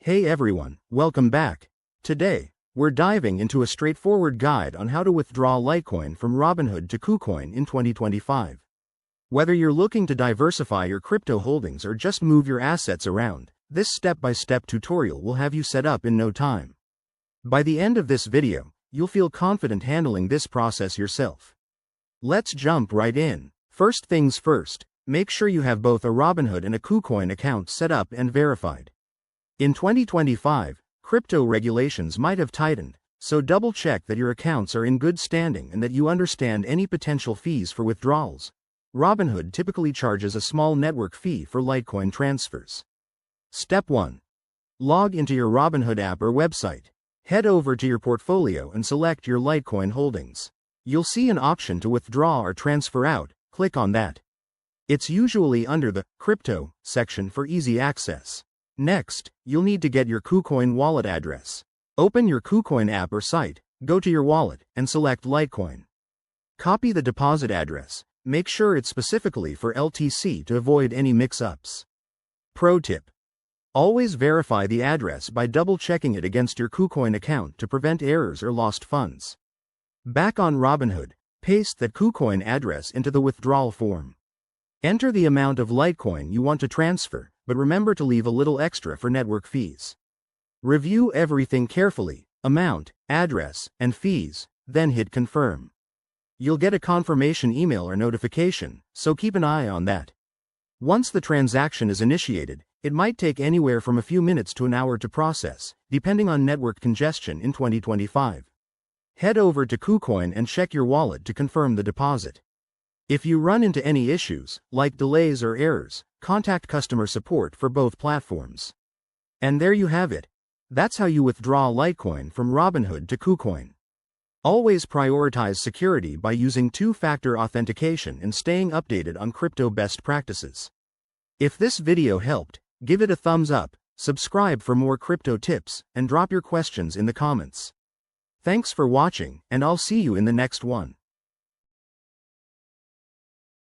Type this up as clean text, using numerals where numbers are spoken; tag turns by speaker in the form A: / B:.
A: Hey everyone, welcome back. Today, we're diving into a straightforward guide on how to withdraw Litecoin from Robinhood to KuCoin in 2025. Whether you're looking to diversify your crypto holdings or just move your assets around, this step-by-step tutorial will have you set up in no time. By the end of this video, you'll feel confident handling this process yourself. Let's jump right in. First things first, make sure you have both a Robinhood and a KuCoin account set up and verified. In 2025, crypto regulations might have tightened, so double-check that your accounts are in good standing and that you understand any potential fees for withdrawals. Robinhood typically charges a small network fee for Litecoin transfers. Step 1. Log into your Robinhood app or website. Head over to your portfolio and select your Litecoin holdings. You'll see an option to withdraw or transfer out. Click on that. It's usually under the Crypto section for easy access. Next, you'll need to get your KuCoin wallet address. Open your KuCoin app or site, go to your wallet, and select Litecoin. Copy the deposit address. Make sure it's specifically for LTC to avoid any mix-ups. Pro tip: always verify the address by double-checking it against your KuCoin account to prevent errors or lost funds. Back on Robinhood, paste that KuCoin address into the withdrawal form. Enter the amount of Litecoin you want to transfer, but remember to leave a little extra for network fees. Review everything carefully: amount, address, and fees, then hit confirm. You'll get a confirmation email or notification, so keep an eye on that. Once the transaction is initiated, it might take anywhere from a few minutes to an hour to process, depending on network congestion in 2025. Head over to KuCoin and check your wallet to confirm the deposit. If you run into any issues, like delays or errors, contact customer support for both platforms. And there you have it. That's how you withdraw Litecoin from Robinhood to KuCoin. Always prioritize security by using two-factor authentication and staying updated on crypto best practices. If this video helped, give it a thumbs up, subscribe for more crypto tips, and drop your questions in the comments. Thanks for watching, and I'll see you in the next one.